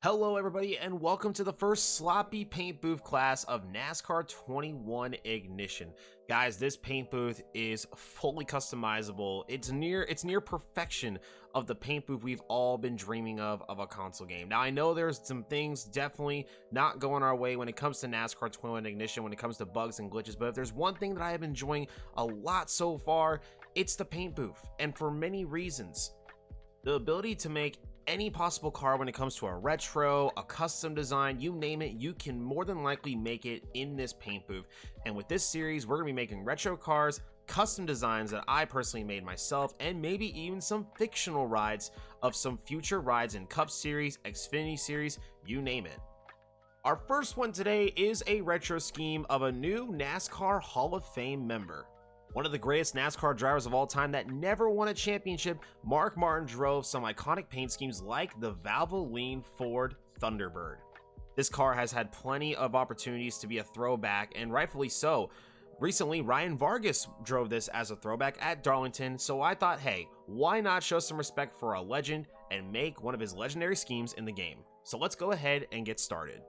Hello everybody and welcome to the first sloppy paint booth class of NASCAR 21 Ignition. Guys, this paint booth is fully customizable. It's near perfection of the paint booth we've all been dreaming of a console game. Now I know there's some things definitely not going our way when it comes to NASCAR 21 Ignition, when it comes to bugs and glitches, but if there's one thing that I have been enjoying a lot so far, it's the paint booth, and for many reasons. The ability to make any possible car when it comes to a retro, a custom design, you name it, you can more than likely make it in this paint booth. And with this series, we're gonna be making retro cars, custom designs that I personally made myself, and maybe even some fictional rides of some future rides in Cup Series, Xfinity Series, you name it. Our first one today is a retro scheme of a new NASCAR Hall of Fame member. One of the greatest NASCAR drivers of all time that never won a championship, Mark Martin drove some iconic paint schemes like the Valvoline Ford Thunderbird. This car has had plenty of opportunities to be a throwback, and rightfully so. Recently, Ryan Vargas drove this as a throwback at Darlington, so I thought, hey, why not show some respect for a legend and make one of his legendary schemes in the game? So let's go ahead and get started.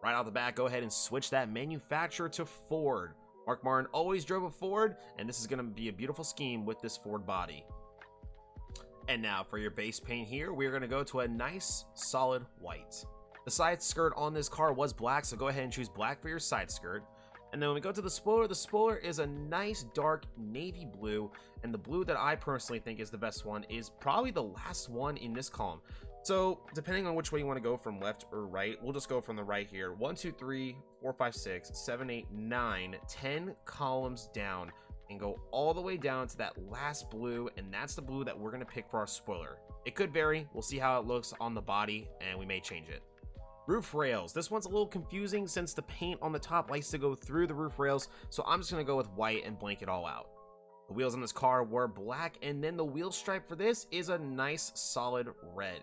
Right out the bat, go ahead and switch that manufacturer to Ford. Mark Martin always drove a Ford, and this is going to be a beautiful scheme with this Ford body. And now for your base paint here, we're going to go to a nice solid white. The side skirt on this car was black, so go ahead and choose black for your side skirt. And then when we go to the spoiler is a nice dark navy blue, and the blue that I personally think is the best one is probably the last one in this column. So depending on which way you want to go from left or right, we'll just go from the right here. 1 2 3 4 5 6 7 8 9 10 columns down and go all the way down to that last blue, and that's the blue that we're going to pick for our spoiler. It could vary, we'll see how it looks on the body, and we may change it. Roof rails, this one's a little confusing since the paint on the top likes to go through the roof rails, so I'm just going to go with white and blank it all out. The wheels on this car were black, and then the wheel stripe for this is a nice solid red.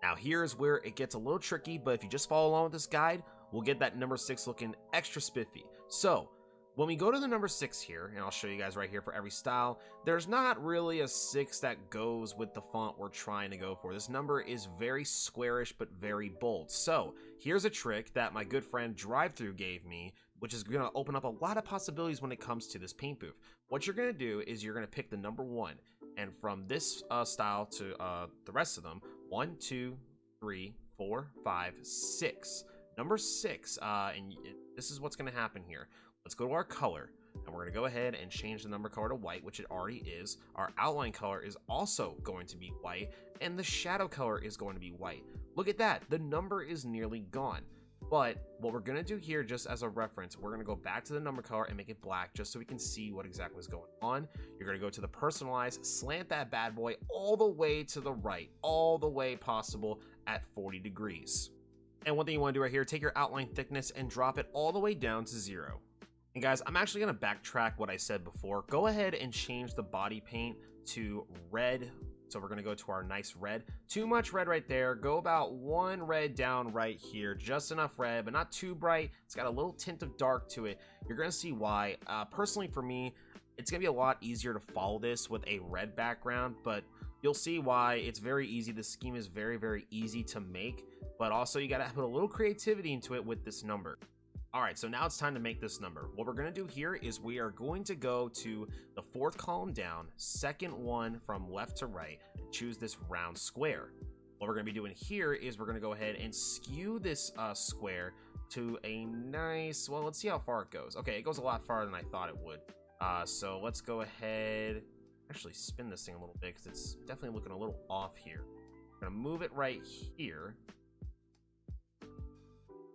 Now here's where it gets a little tricky, but if you just follow along with this guide, we'll get that number 6 looking extra spiffy. So when we go to the number 6 here, and I'll show you guys right here for every style, there's not really a 6 that goes with the font we're trying to go for. This number is very squarish but very bold. So here's a trick that my good friend Drive-Thru gave me, which is going to open up a lot of possibilities when it comes to this paint booth. What you're going to do is you're going to pick the number 1, and from this style to the rest of them, 1 2 3 4 5 6, number 6, and this is what's going to happen here. Let's go to our color, and we're going to go ahead and change the number color to white, which it already is. Our outline color is also going to be white, and the shadow color is going to be white. Look at that, the number is nearly gone. But what we're going to do here, just as a reference, we're going to go back to the number color and make it black just so we can see what exactly is going on. You're going to go to the personalize, slant that bad boy all the way to the right, all the way possible at 40 degrees. And one thing you want to do right here, take your outline thickness and drop it all the way down to 0. And guys, I'm actually going to backtrack what I said before. Go ahead and change the body paint to red. So we're going to go to our nice red. Too much red right there. Go about 1 red down right here. Just enough red, but not too bright. It's got a little tint of dark to it. You're going to see why. Personally, for me, it's going to be a lot easier to follow this with a red background, but you'll see why. It's very easy. The scheme is very, very easy to make, but also you got to put a little creativity into it with this number. All right, so now it's time to make this number. What we're going to do here is we are going to go to the 4th column down, 2nd one from left to right, and choose this round square. What we're going to be doing here is we're going to go ahead and skew this square to a nice, well, let's see how far it goes. Okay, it goes a lot farther than I thought it would. So let's go ahead, actually spin this thing a little bit because it's definitely looking a little off here. We're going to move it right here.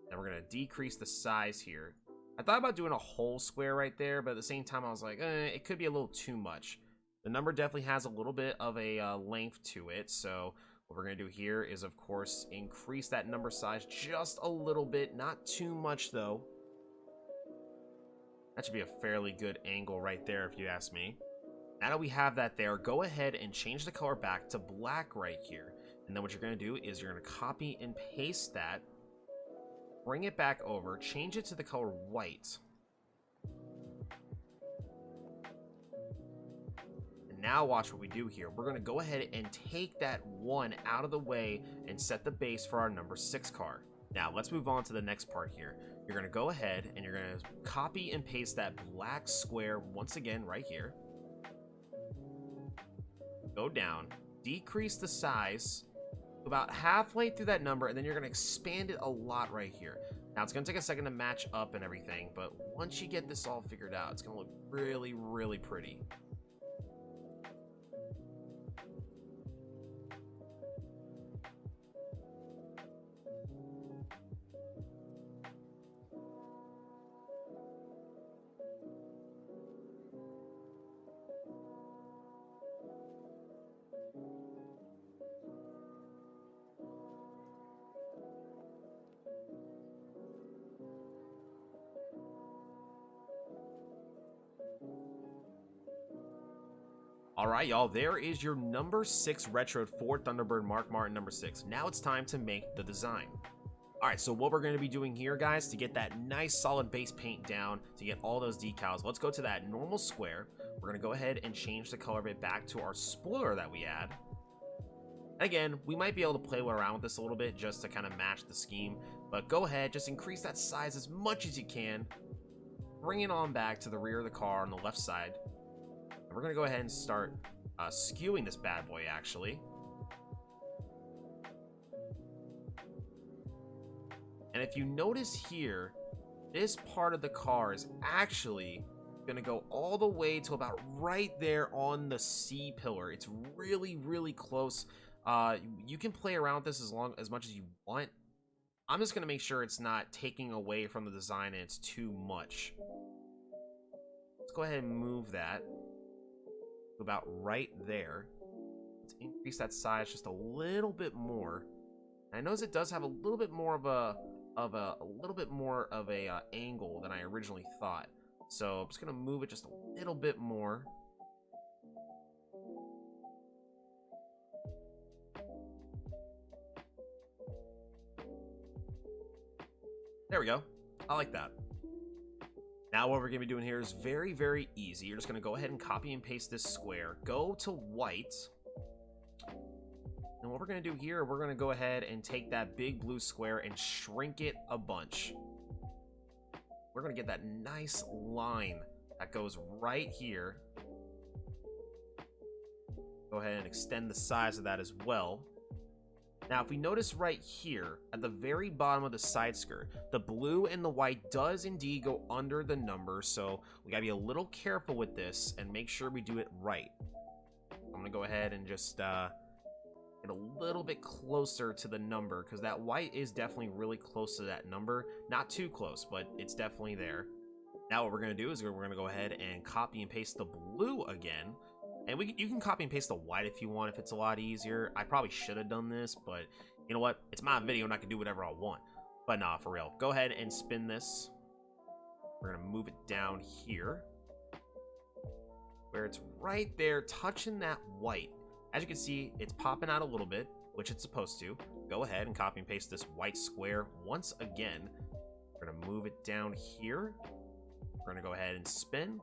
And we're going to decrease the size here. I thought about doing a whole square right there, but at the same time I was like, it could be a little too much. The number definitely has a little bit of a length to it, so what we're going to do here is, of course, increase that number size just a little bit, not too much though. That should be a fairly good angle right there if you ask me. Now that we have that there, go ahead and change the color back to black right here. And then what you're going to do is you're going to copy and paste that. Bring it back over, change it to the color white. And Now watch what we do here. We're going to go ahead and take that 1 out of the way and set the base for our number 6 car. Now let's move on to the next part here. You're going to go ahead and you're going to copy and paste that black square once again right here. Go down, decrease the size about halfway through that number, and then you're going to expand it a lot right here. Now it's going to take a second to match up and everything, but once you get this all figured out, it's going to look really, really pretty. All right, y'all, there is your number 6 retro Ford Thunderbird Mark Martin number 6. Now it's time to make the design. All right, so what we're going to be doing here, guys, to get that nice solid base paint down, to get all those decals, let's go to that normal square. We're going to go ahead and change the color of it back to our spoiler that we add. Again, we might be able to play around with this a little bit just to kind of match the scheme, but go ahead, just increase that size as much as you can. Bring it on back to the rear of the car on the left side. We're going to go ahead and start skewing this bad boy, actually. And if you notice here, this part of the car is actually going to go all the way to about right there on the C pillar. It's really, really close. You can play around with this as much as you want. I'm just going to make sure it's not taking away from the design and it's too much. Let's go ahead and move that about right there. Let's increase that size just a little bit more. And I notice it does have a little bit more of a angle than I originally thought. So I'm just gonna move it just a little bit more. There we go. I like that. Now what we're going to be doing here is very, very easy. You're just going to go ahead and copy and paste this square. Go to white. And what we're going to do here, we're going to go ahead and take that big blue square and shrink it a bunch. We're going to get that nice line that goes right here. Go ahead and extend the size of that as well. Now, if we notice right here, at the very bottom of the side skirt, the blue and the white does indeed go under the number, so we gotta be a little careful with this and make sure we do it right. I'm gonna go ahead and just get a little bit closer to the number, because that white is definitely really close to that number. Not too close, but it's definitely there. Now what we're gonna do is we're gonna go ahead and copy and paste the blue again. And you can copy and paste the white if you want, if it's a lot easier. I probably should have done this, but you know what? It's my video and I can do whatever I want. But nah, for real. Go ahead and spin this. We're going to move it down here, where it's right there touching that white. As you can see, it's popping out a little bit, which it's supposed to. Go ahead and copy and paste this white square once again. We're going to move it down here. We're going to go ahead and spin.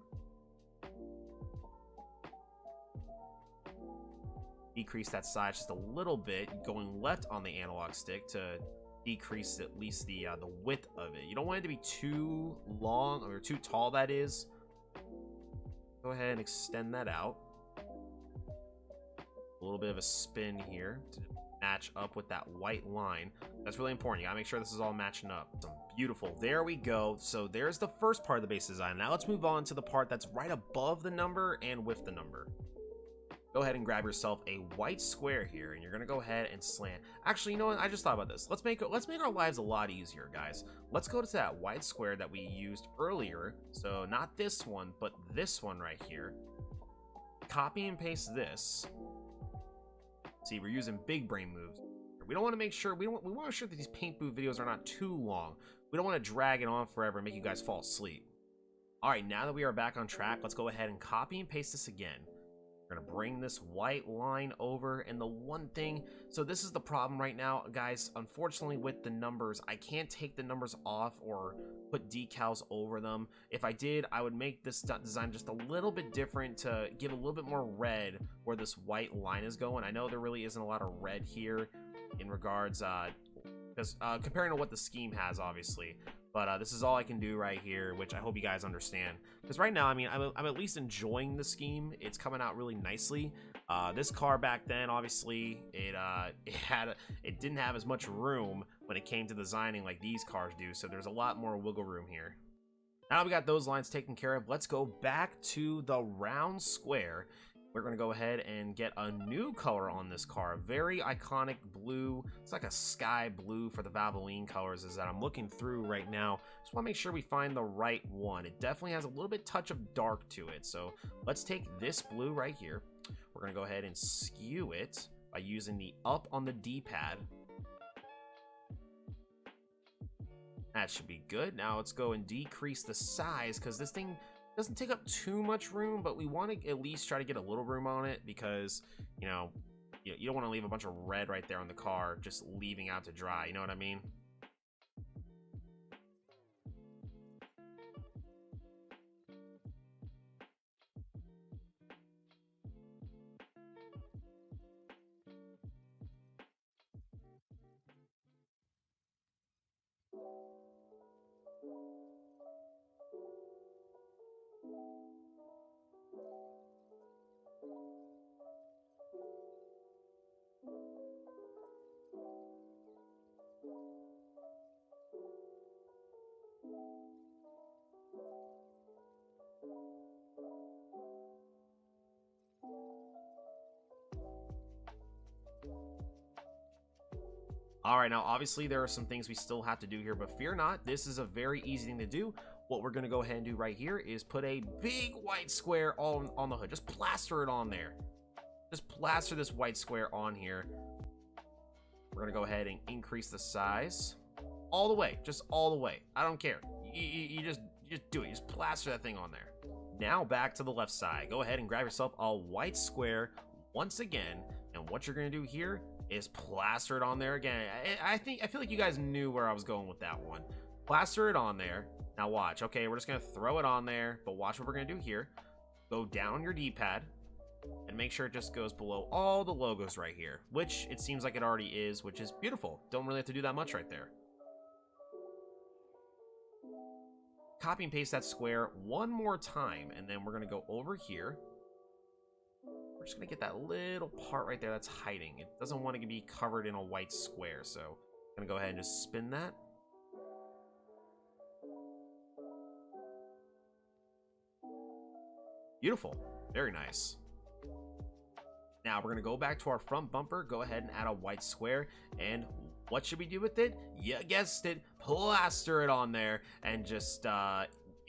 Decrease that size just a little bit, going left on the analog stick to decrease at least the width of it. You don't want it to be too long or too tall, that is. Go ahead and extend that out. A little bit of a spin here to match up with that white line. That's really important. You gotta make sure this is all matching up. Beautiful. There we go. So there's the first part of the base design. Now let's move on to the part that's right above the number and with the number. Go ahead and grab yourself a white square here, and you're gonna go ahead and slant. Actually, you know what? I just thought about this. Let's make our lives a lot easier, guys. Let's go to that white square that we used earlier. So not this one, but this one right here. Copy and paste this. See, we're using big brain moves. We don't want to make sure we want to make sure that these paint booth videos are not too long. We don't want to drag it on forever and make you guys fall asleep. All right, now that we are back on track, let's go ahead and copy and paste this again. We're We're gonna bring this white line over, and the one thing, so this is the problem right now, guys. Unfortunately, with the numbers, I can't take the numbers off or put decals over them. If I did, I would make this design just a little bit different to give a little bit more red where this white line is going. I know there really isn't a lot of red here in regards, because comparing to what the scheme has, obviously. But this is all I can do right here, which I hope you guys understand. Because right now, I mean, I'm at least enjoying the scheme. It's coming out really nicely. This car back then, obviously, it didn't have as much room when it came to designing like these cars do. So there's a lot more wiggle room here. Now we got those lines taken care of. Let's go back to the round square. We're going to go ahead and get a new color on this car. Very iconic blue. It's like a sky blue for the Valvoline colors is that I'm looking through right now. Just want to make sure we find the right one. It definitely has a little bit touch of dark to it. So let's take this blue right here. We're going to go ahead and skew it by using the up on the D-pad. That should be good. Now let's go and decrease the size because this thing doesn't take up too much room, but we want to at least try to get a little room on it because, you know, you don't want to leave a bunch of red right there on the car just leaving out to dry. You know what I mean? All right, now obviously there are some things we still have to do here, but fear not, this is a very easy thing to do. What we're gonna go ahead and do right here is put a big white square on the hood. Just plaster it on there. Just plaster this white square on here. We're gonna go ahead and increase the size all the way, just all the way. I don't care. You just do it. You just plaster that thing on there. Now back to the left side. Go ahead and grab yourself a white square once again, and what you're gonna do here is plaster it on there again. I feel like you guys knew where I was going with that one. Plaster it on there. Now watch. Okay, we're just gonna throw it on there, but watch what we're gonna do here. Go down your D-pad and make sure it just goes below all the logos right here, which it seems like it already is, which is beautiful. Don't really have to do that much right there. Copy and paste that square one more time, and then we're gonna go over here. We're just gonna get that little part right there that's hiding. It doesn't want to be covered in a white square, so I'm gonna go ahead and just spin that. Beautiful. Very nice. Now we're gonna go back to our front bumper, go ahead and add a white square, and what should we do with it? You guessed it, plaster it on there, and just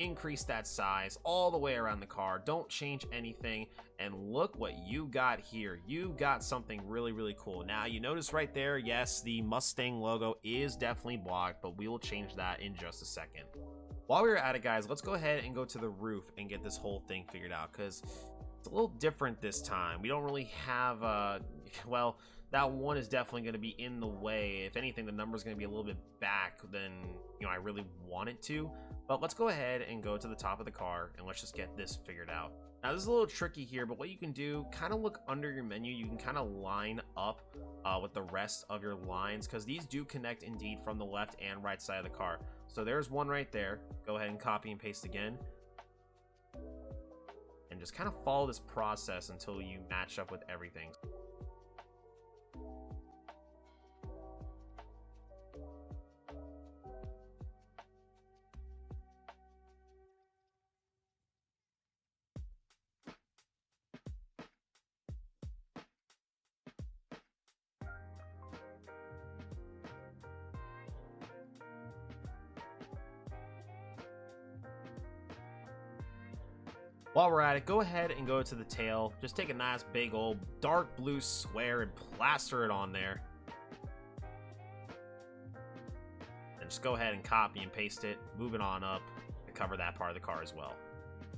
increase that size all the way around the car. Don't change anything, and look what you got here. You got something really, really cool. Now you notice right there, yes, the Mustang logo is definitely blocked, but we will change that in just a second. While we're at it, guys, let's go ahead and go to the roof and get this whole thing figured out, because it's a little different this time. We don't really have well, that one is definitely going to be in the way. If anything, the number is going to be a little bit back than, you know, I really want it to. But let's go ahead and go to the top of the car and let's just get this figured out. Now this is a little tricky here, but what you can do, kind of look under your menu. You can kind of line up with the rest of your lines, because these do connect indeed from the left and right side of the car. So there's one right there. Go ahead and copy and paste again. And just kind of follow this process until you match up with everything. While we're at it, go ahead and go to the tail. Just take a nice big old dark blue square and plaster it on there. And just go ahead and copy and paste it, move it on up to cover that part of the car as well.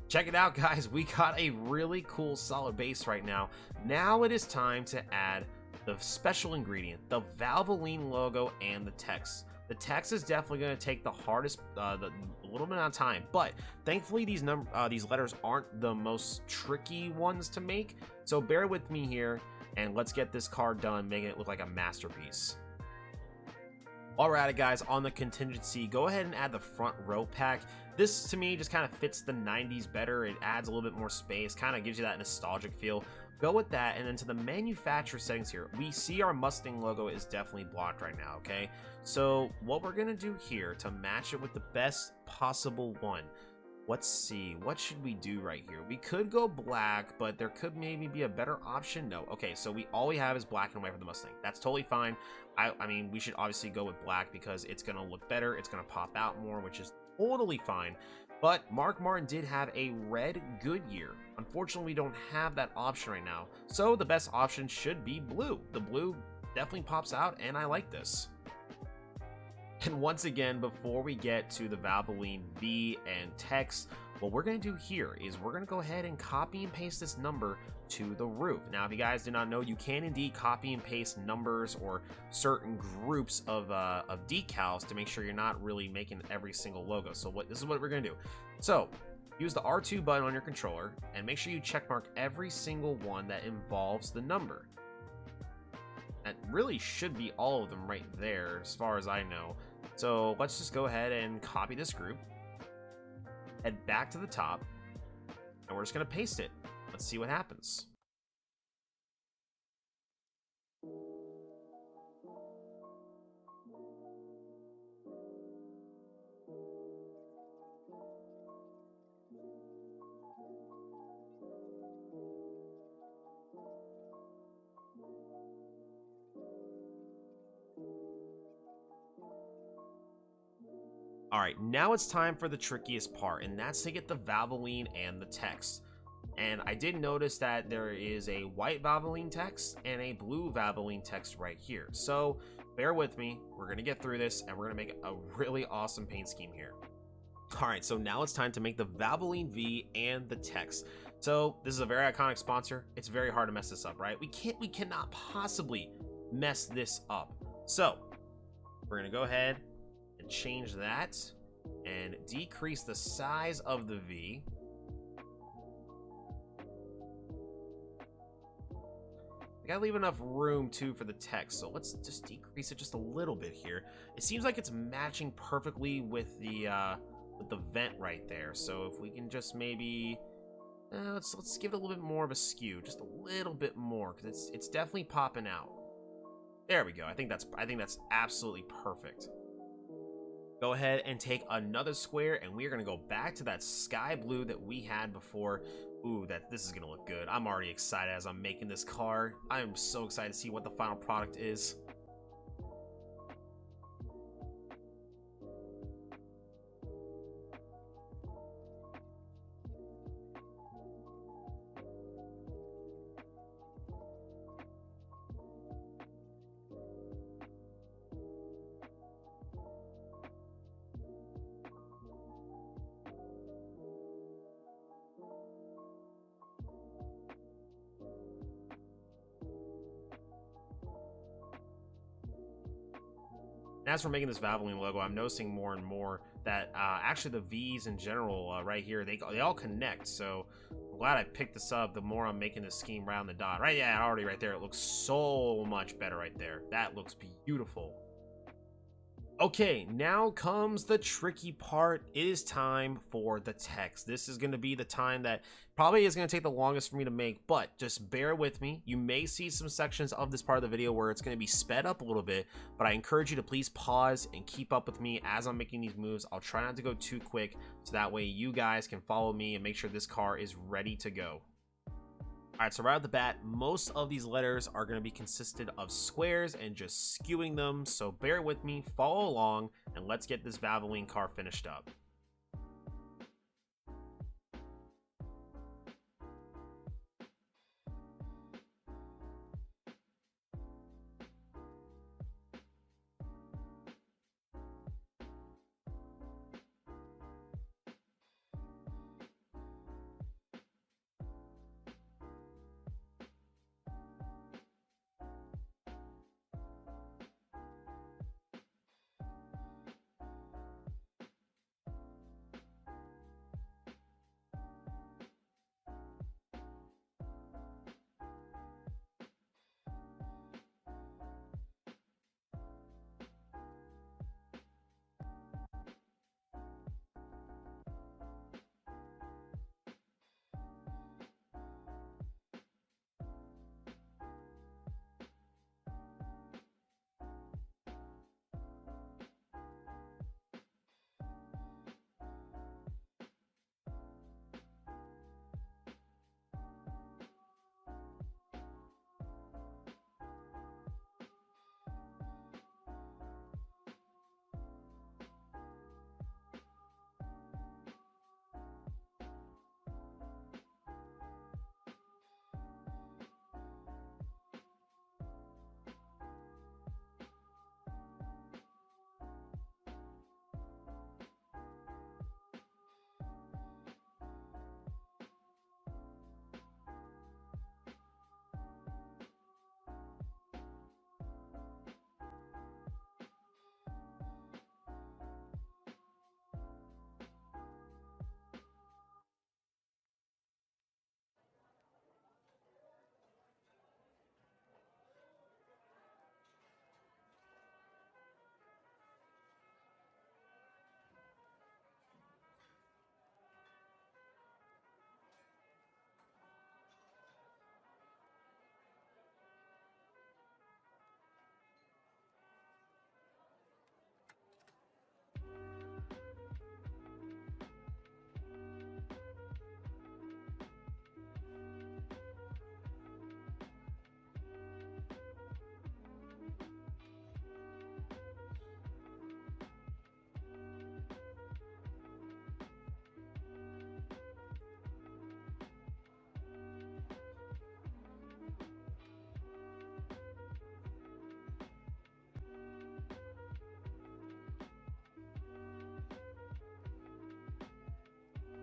Check it out, guys. We got a really cool solid base right now. Now it is time to add the special ingredient, the Valvoline logo and the text. The text is definitely going to take the hardest, the little bit of time, but thankfully these letters aren't the most tricky ones to make. So bear with me here, and let's get this car done, making it look like a masterpiece. While we're at it, guys, on the contingency, go ahead and add the front row pack. This, to me, just kind of fits the 90s better. It adds a little bit more space, kind of gives you that nostalgic feel. Go with that, and then to the manufacturer settings here, we see our Mustang logo is definitely blocked right now, okay? So what we're going to do here to match it with the best possible one, let's see, what should we do right here? We could go black, but there could maybe be a better option. No. Okay, so all we have is black and white for the Mustang. That's totally fine. I mean, we should obviously go with black because it's going to look better. It's going to pop out more, which is totally fine. But Mark Martin did have a red Goodyear. Unfortunately, we don't have that option right now. So the best option should be blue. The blue definitely pops out, and I like this. And once again, before we get to the Valvoline V and text, what we're going to do here is we're going to go ahead and copy and paste this number to the roof. Now, if you guys did not know, you can indeed copy and paste numbers or certain groups of decals to make sure you're not really making every single logo. So this is what we're going to do. So use the R2 button on your controller and make sure you check mark every single one that involves the number. That really should be all of them right there, as far as I know. So let's just go ahead and copy this group, head back to the top, and we're just going to paste it. Let's see what happens. All right, now it's time for the trickiest part, and that's to get the Valvoline and the text. And I did notice that there is a white Valvoline text and a blue Valvoline text right here. So bear with me. We're going to get through this, and we're going to make a really awesome paint scheme here. All right, so now it's time to make the Valvoline V and the text. So this is a very iconic sponsor. It's very hard to mess this up, right? We cannot possibly mess this up. So we're going to go ahead and change that and decrease the size of the V. I gotta leave enough room too for the text, so let's just decrease it just a little bit here. It seems like it's matching perfectly with the vent right there. So if we can just maybe let's give it a little bit more of a skew, just a little bit more, because it's definitely popping out. There we go. I think that's absolutely perfect. Go ahead and take another square, and we're going to go back to that sky blue that we had before. Ooh, this is going to look good. I'm already excited as I'm making this car. I am so excited to see what the final product is. And as we're making this Valvoline logo, I'm noticing more and more that actually the V's in general right here, they all connect. So I'm glad I picked this up. The more I'm making this scheme around the dot. Right, yeah, already right there. It looks so much better right there. That looks beautiful. Okay, now comes the tricky part. It is time for the text. This is going to be the time that probably is going to take the longest for me to make, but just bear with me. You may see some sections of this part of the video where it's going to be sped up a little bit, but I encourage you to please pause and keep up with me as I'm making these moves. I'll try not to go too quick, so that way you guys can follow me and make sure this car is ready to go. All right, so right off the bat, most of these letters are going to be consisted of squares and just skewing them. So bear with me, follow along, and let's get this Valvoline car finished up.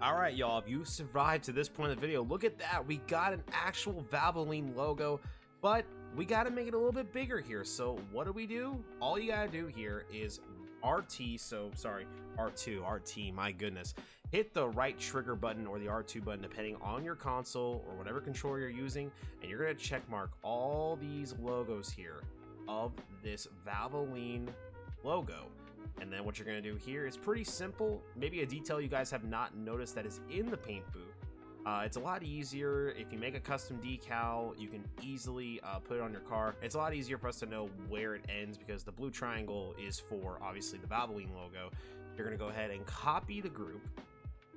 All right, y'all, if you survived to this point in the video, look at that. We got an actual Valvoline logo, but we got to make it a little bit bigger here. So what do? All you got to do here is RT, so sorry, RT, my goodness. Hit the right trigger button or the R2 button, depending on your console or whatever controller you're using, and you're going to check mark all these logos here of this Valvoline logo. And then what you're going to do here is pretty simple. Maybe a detail you guys have not noticed that is in the paint booth. It's a lot easier if you make a custom decal. You can easily put it on your car. It's a lot easier for us to know where it ends because the blue triangle is for obviously the Valvoline logo. You're going to go ahead and copy the group,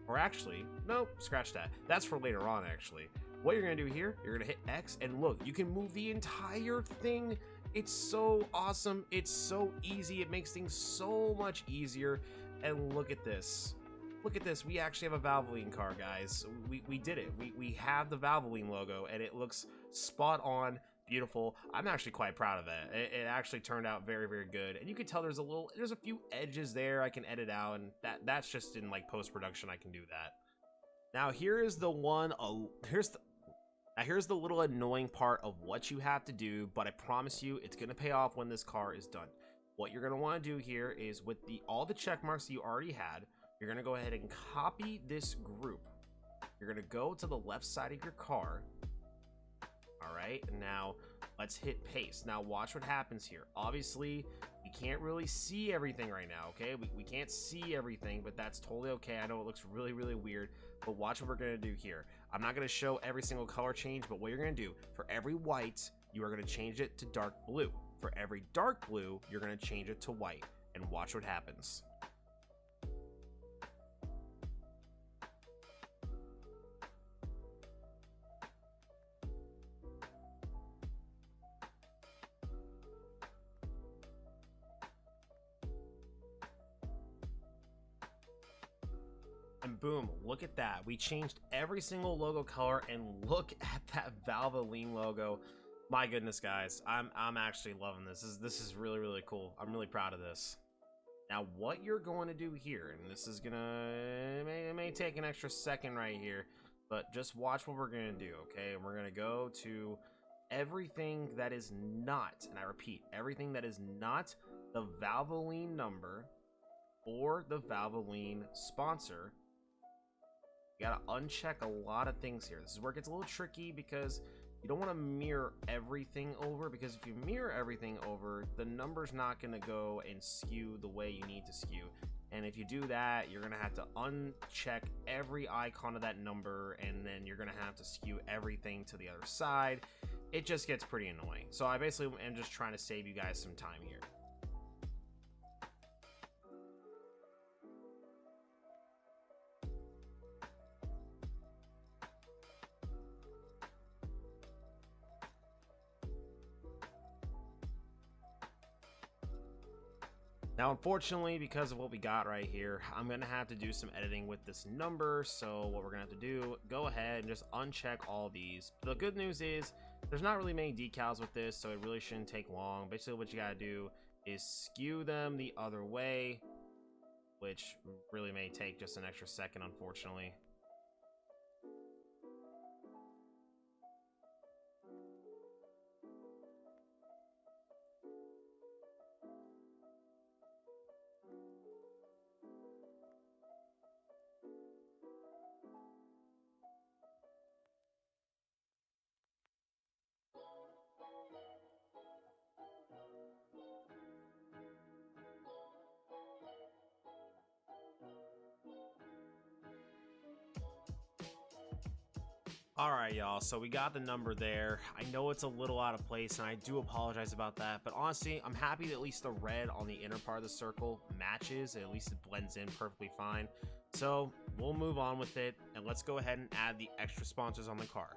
or actually, nope, scratch that. That's for later on actually. What you're going to do here, you're going to hit X, and look, you can move the entire thing. It's so awesome. It's so easy. It makes things so much easier. And look at this. Look at this. We actually have a Valvoline car, guys. We did it. We have the Valvoline logo, and it looks spot on, beautiful. I'm actually quite proud of it. It actually turned out very, very good. And you can tell there's a few edges there I can edit out, and that's just in like post-production I can do that. Now here's the one. Here's the little annoying part of what you have to do, but I promise you it's going to pay off when this car is done. What you're going to want to do here is with all the check marks you already had, you're going to go ahead and copy this group. You're going to go to the left side of your car. All right, now let's hit paste. Now watch what happens here. Obviously, you can't really see everything right now, okay? We can't see everything, but that's totally okay. I know it looks really, really weird, but watch what we're going to do here. I'm not going to show every single color change, but what you're going to do, for every white, you are going to change it to dark blue. For every dark blue, you're going to change it to white, and watch what happens. And boom, look at that. We changed every single logo color, and look at that Valvoline logo. My goodness, guys, I'm actually loving this. This is really, really cool. I'm really proud of this. Now what you're going to do here, and this is gonna it may take an extra second right here, but just watch what we're gonna do. Okay, we're gonna go to everything that is not, and I repeat, everything that is not the Valvoline number or the Valvoline sponsor. You gotta uncheck a lot of things here. This is where it gets a little tricky because you don't want to mirror everything over, because if you mirror everything over, the number's not going to go and skew the way you need to skew. And if you do that, you're going to have to uncheck every icon of that number, and then you're going to have to skew everything to the other side. It just gets pretty annoying. So I basically am just trying to save you guys some time here. Now, unfortunately, because of what we got right here, I'm going to have to do some editing with this number. So what we're going to have to do, go ahead and just uncheck all these. The good news is there's not really many decals with this, so it really shouldn't take long. Basically, what you got to do is skew them the other way, which really may take just an extra second, unfortunately. All right, y'all, so we got the number there. I know it's a little out of place, and I do apologize about that, but honestly, I'm happy that at least the red on the inner part of the circle matches, and at least it blends in perfectly fine. So we'll move on with it, and let's go ahead and add the extra sponsors on the car.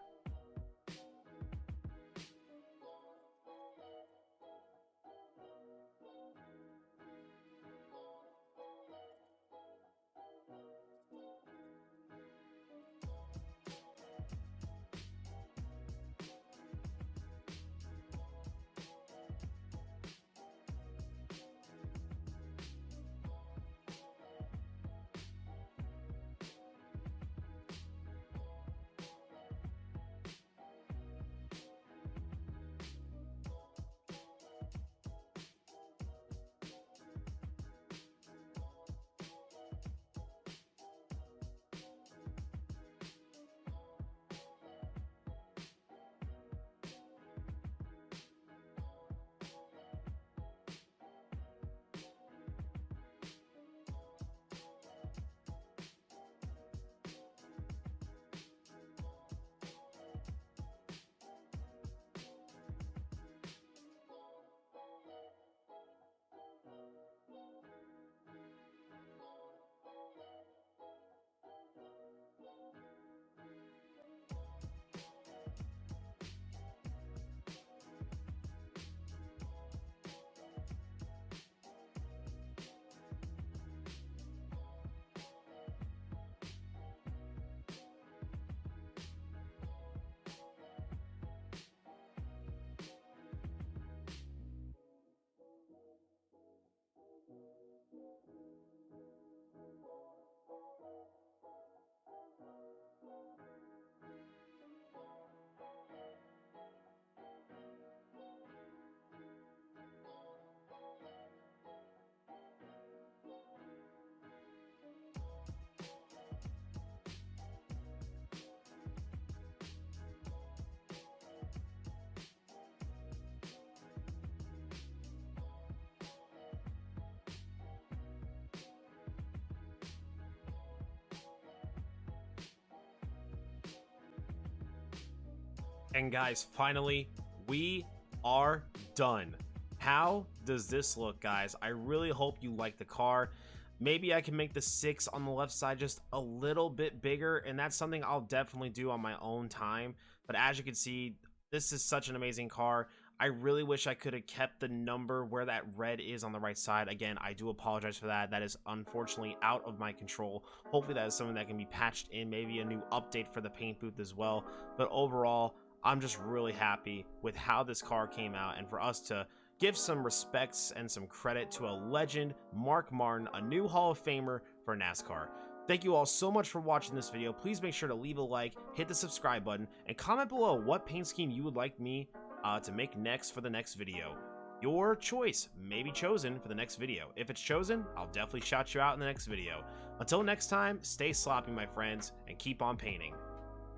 And guys, finally, we are done. How does this look, guys? I really hope you like the car. Maybe I can make the 6 on the left side just a little bit bigger, and that's something I'll definitely do on my own time. But as you can see, this is such an amazing car. I really wish I could have kept the number where that red is on the right side. Again, I do apologize for that. That is unfortunately out of my control. Hopefully that is something that can be patched in, maybe a new update for the paint booth as well. But overall, I'm just really happy with how this car came out, and for us to give some respects and some credit to a legend, Mark Martin, a new Hall of Famer for NASCAR. Thank you all so much for watching this video. Please make sure to leave a like, hit the subscribe button, and comment below what paint scheme you would like me to make next for the next video. Your choice may be chosen for the next video. If it's chosen, I'll definitely shout you out in the next video. Until next time, stay sloppy, my friends, and keep on painting.